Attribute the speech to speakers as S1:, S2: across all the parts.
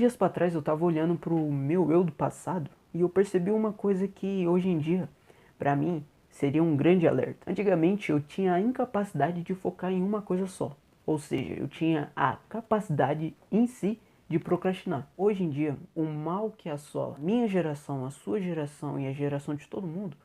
S1: dias pra trás eu tava olhando pro meu eu do passado e eu percebi uma coisa que hoje em dia, pra mim, seria um grande alerta. Antigamente eu tinha a incapacidade de focar em uma coisa só, ou seja, eu tinha a capacidade em si de procrastinar. Hoje em dia, o mal que assola minha geração, a sua geração e a geração de todo mundo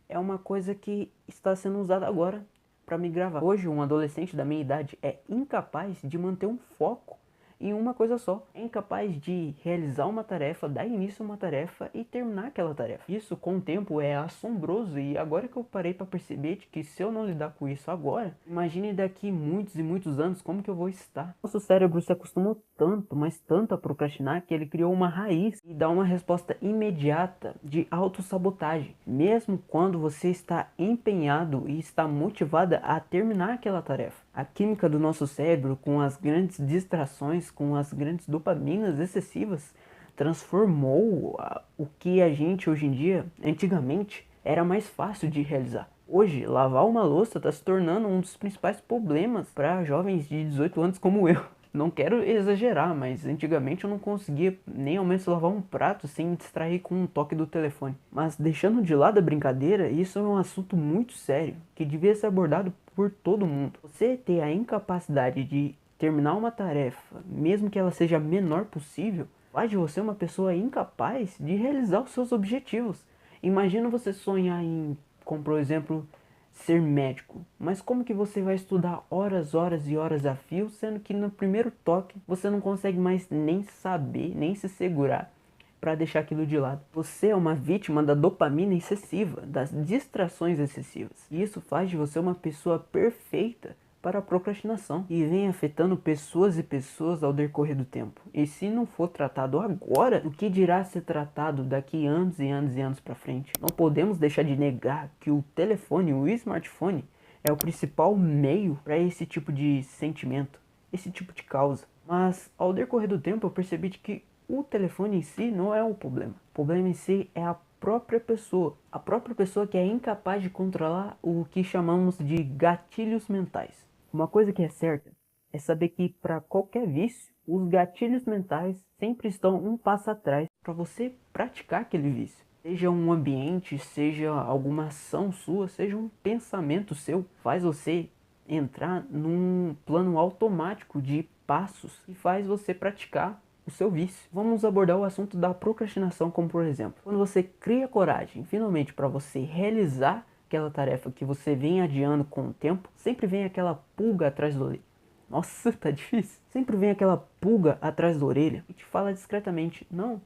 S1: é uma coisa que está sendo usada agora para me gravar. Hoje, um adolescente da minha idade é incapaz de manter um foco em uma coisa só. É incapaz de realizar uma tarefa, dar início a uma tarefa e terminar aquela tarefa. Isso, com o tempo, é assombroso e agora que eu parei para perceber de que se eu não lidar com isso agora, imagine daqui muitos e muitos anos como que eu vou estar. Nosso cérebro se acostumou tanto, mas tanto a procrastinar que ele criou uma raiz e dá uma resposta imediata de autossabotagem, mesmo quando você está empenhado e está motivada a terminar aquela tarefa. A química do nosso cérebro, com as grandes distrações, com as grandes dopaminas excessivas, transformou o que a gente hoje em dia, antigamente, era mais fácil de realizar. Hoje, lavar uma louça está se tornando um dos principais problemas para jovens de 18 anos como eu. Não quero exagerar, mas antigamente eu não conseguia nem ao menos lavar um prato sem me distrair com um toque do telefone. Mas deixando de lado a brincadeira, isso é um assunto muito sério, que devia ser abordado por todo mundo. Você ter a incapacidade de terminar uma tarefa, mesmo que ela seja a menor possível, faz de você uma pessoa incapaz de realizar os seus objetivos. Imagina você sonhar em, como por exemplo, ser médico, mas como que você vai estudar horas, horas e horas a fio, sendo que no primeiro toque você não consegue mais nem saber, nem se segurar para deixar aquilo de lado. Você é uma vítima da dopamina excessiva, das distrações excessivas. E isso faz de você uma pessoa perfeita para a procrastinação e vem afetando pessoas e pessoas ao decorrer do tempo. E se não for tratado agora, o que dirá ser tratado daqui anos e anos e anos para frente? Não podemos deixar de negar que o telefone, o smartphone, é o principal meio para esse tipo de sentimento, esse tipo de causa. Mas ao decorrer do tempo eu percebi que o telefone em si não é o problema. O problema em si é a própria pessoa. A própria pessoa que é incapaz de controlar o que chamamos de gatilhos mentais. Uma coisa que é certa é saber que para qualquer vício, os gatilhos mentais sempre estão um passo atrás para você praticar aquele vício. Seja um ambiente, seja alguma ação sua, seja um pensamento seu, faz você entrar num plano automático de passos e faz você praticar o seu vício. Vamos abordar o assunto da procrastinação como por exemplo, quando você cria coragem finalmente para você realizar aquela tarefa que você vem adiando com o tempo, sempre vem aquela pulga atrás da orelha. Nossa, tá difícil. Sempre vem aquela pulga atrás da orelha e te fala discretamente, não,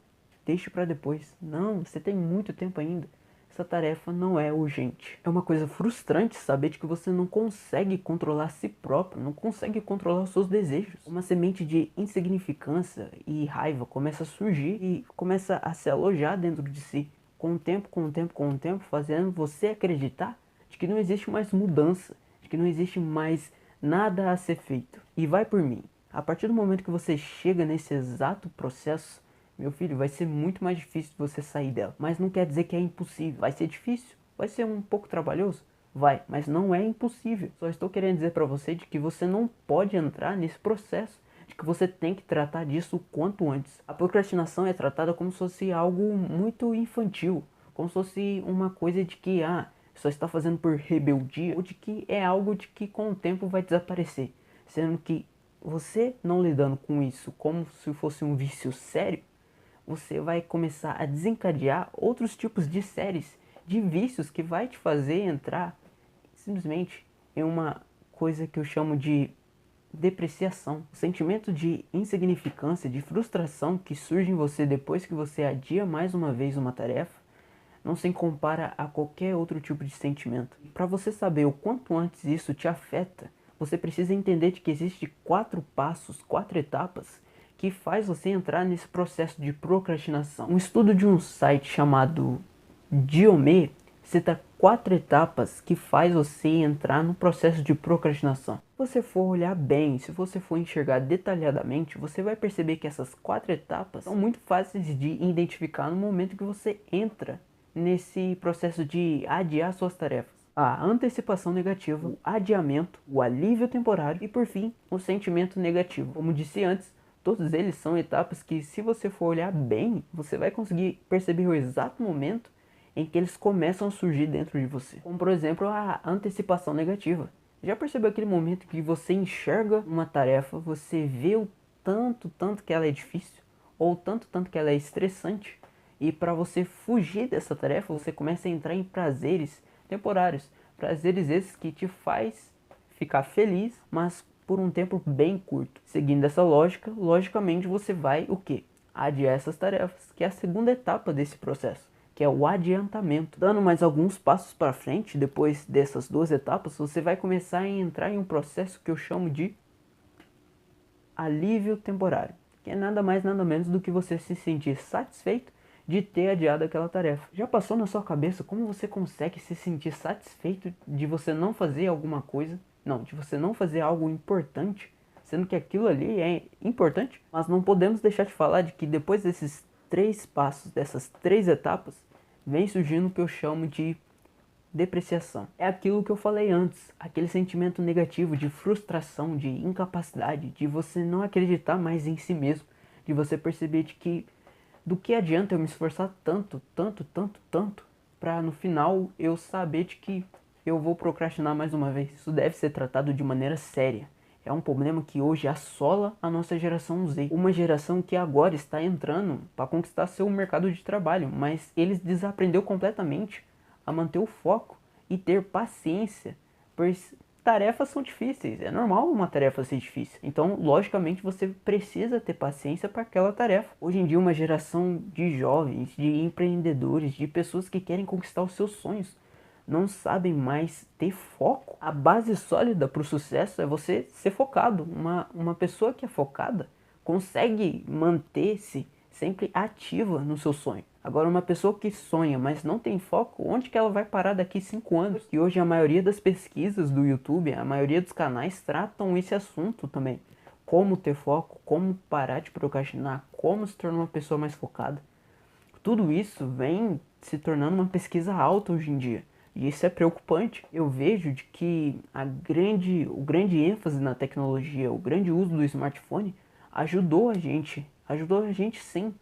S1: deixe para depois. Não, você tem muito tempo ainda. Essa tarefa não é urgente. É uma coisa frustrante saber de que você não consegue controlar a si próprio, não consegue controlar os seus desejos. Uma semente de insignificância e raiva começa a surgir e começa a se alojar dentro de si. Com o tempo, com o tempo, com o tempo, fazendo você acreditar de que não existe mais mudança, de que não existe mais nada a ser feito. E vai por mim. A partir do momento que você chega nesse exato processo, meu filho, vai ser muito mais difícil você sair dela. Mas não quer dizer que é impossível. Vai ser difícil, vai ser um pouco trabalhoso, vai, mas não é impossível. Só estou querendo dizer para você de que você não pode entrar nesse processo, de que você tem que tratar disso o quanto antes. A procrastinação é tratada como se fosse algo muito infantil, como se fosse uma coisa de que, só está fazendo por rebeldia, ou de que é algo de que com o tempo vai desaparecer. Sendo que você não lidando com isso como se fosse um vício sério, você vai começar a desencadear outros tipos de séries, de vícios que vai te fazer entrar simplesmente em uma coisa que eu chamo de depreciação. O sentimento de insignificância, de frustração que surge em você depois que você adia mais uma vez uma tarefa, não se compara a qualquer outro tipo de sentimento. Para você saber o quanto antes isso te afeta, você precisa entender de que existe 4 passos, 4 etapas que faz você entrar nesse processo de procrastinação. Um estudo de um site chamado Diomê cita 4 etapas que faz você entrar no processo de procrastinação. Se você for olhar bem, se você for enxergar detalhadamente, você vai perceber que essas 4 etapas são muito fáceis de identificar no momento que você entra nesse processo de adiar suas tarefas. A antecipação negativa, o adiamento, o alívio temporário e, por fim, o sentimento negativo. Como disse antes, Todos eles são etapas que, se você for olhar bem, você vai conseguir perceber o exato momento em que eles começam a surgir dentro de você. Como, por exemplo, a antecipação negativa. Já percebeu aquele momento que você enxerga uma tarefa, você vê o tanto que ela é difícil, ou tanto que ela é estressante, e para você fugir dessa tarefa, você começa a entrar em prazeres temporários. Prazeres esses que te faz ficar feliz, mas por um tempo bem curto. Seguindo essa lógica, logicamente você vai o quê? Adiar essas tarefas, que é a segunda etapa desse processo, que é o adiantamento. Dando mais alguns passos para frente, depois dessas duas etapas, você vai começar a entrar em um processo que eu chamo de alívio temporário, que é nada mais nada menos do que você se sentir satisfeito de ter adiado aquela tarefa. Já passou na sua cabeça como você consegue se sentir satisfeito de você não fazer alguma coisa? Não, de você não fazer algo importante, sendo que aquilo ali é importante? Mas não podemos deixar de falar de que depois desses 3 passos, dessas 3 etapas, vem surgindo o que eu chamo de depreciação. É aquilo que eu falei antes, aquele sentimento negativo de frustração, de incapacidade, de você não acreditar mais em si mesmo, de você perceber de que do que adianta eu me esforçar tanto, para no final eu saber de que eu vou procrastinar mais uma vez. Isso deve ser tratado de maneira séria. É um problema que hoje assola a nossa geração Z. Uma geração que agora está entrando para conquistar seu mercado de trabalho, mas eles desaprendeu completamente a manter o foco e ter paciência, pois tarefas são difíceis, é normal uma tarefa ser difícil. Então, logicamente, você precisa ter paciência para aquela tarefa. Hoje em dia, uma geração de jovens, de empreendedores, de pessoas que querem conquistar os seus sonhos, não sabem mais ter foco. A base sólida para o sucesso é você ser focado. Uma pessoa que é focada consegue manter-se sempre ativa no seu sonho. Agora, uma pessoa que sonha, mas não tem foco, onde que ela vai parar daqui 5 anos? E hoje a maioria das pesquisas do YouTube, a maioria dos canais tratam esse assunto também. Como ter foco, como parar de procrastinar, como se tornar uma pessoa mais focada. Tudo isso vem se tornando uma pesquisa alta hoje em dia. E isso é preocupante. Eu vejo de que o grande ênfase na tecnologia, o grande uso do smartphone ajudou a gente sim,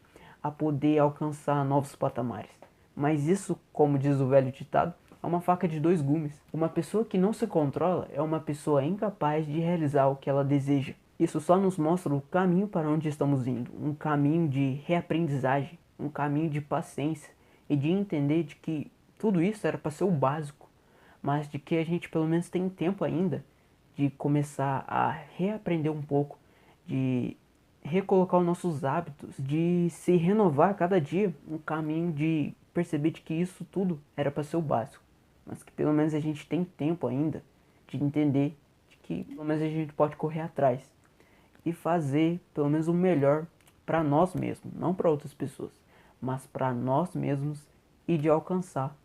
S1: a poder alcançar novos patamares. Mas isso, como diz o velho ditado, é uma faca de 2 gumes. Uma pessoa que não se controla é uma pessoa incapaz de realizar o que ela deseja. Isso só nos mostra o caminho para onde estamos indo, um caminho de reaprendizagem, um caminho de paciência e de entender de que tudo isso era para ser o básico, mas de que a gente pelo menos tem tempo ainda de começar a reaprender um pouco, de recolocar os nossos hábitos, de se renovar a cada dia, um caminho de perceber de que isso tudo era para ser o básico, mas que pelo menos a gente tem tempo ainda de entender de que pelo menos a gente pode correr atrás e fazer pelo menos o melhor para nós mesmos, não para outras pessoas, mas para nós mesmos e de alcançar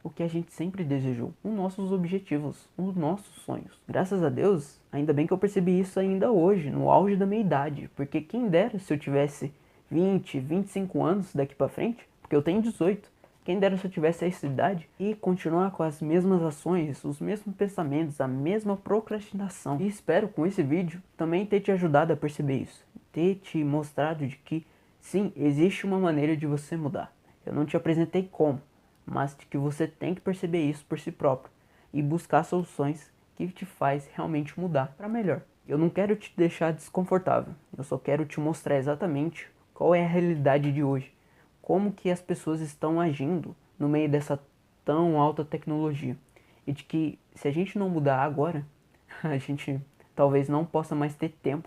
S1: o que a gente sempre desejou, os nossos objetivos, os nossos sonhos. Graças a Deus, ainda bem que eu percebi isso ainda hoje, no auge da minha idade, porque quem dera se eu tivesse 20, 25 anos daqui pra frente, porque eu tenho 18, quem dera se eu tivesse essa idade e continuar com as mesmas ações, os mesmos pensamentos, a mesma procrastinação. E espero com esse vídeo também ter te ajudado a perceber isso, ter te mostrado de que sim, existe uma maneira de você mudar. Eu não te apresentei como, mas de que você tem que perceber isso por si próprio e buscar soluções que te faz realmente mudar para melhor. Eu não quero te deixar desconfortável, eu só quero te mostrar exatamente qual é a realidade de hoje, como que as pessoas estão agindo no meio dessa tão alta tecnologia e de que se a gente não mudar agora, a gente talvez não possa mais ter tempo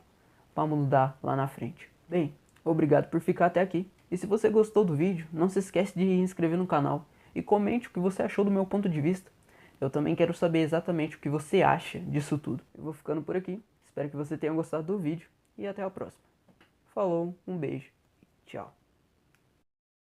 S1: para mudar lá na frente. Bem, obrigado por ficar até aqui. E se você gostou do vídeo, não se esquece de se inscrever no canal e comente o que você achou do meu ponto de vista. Eu também quero saber exatamente o que você acha disso tudo. Eu vou ficando por aqui, espero que você tenha gostado do vídeo e até a próxima. Falou, um beijo, tchau.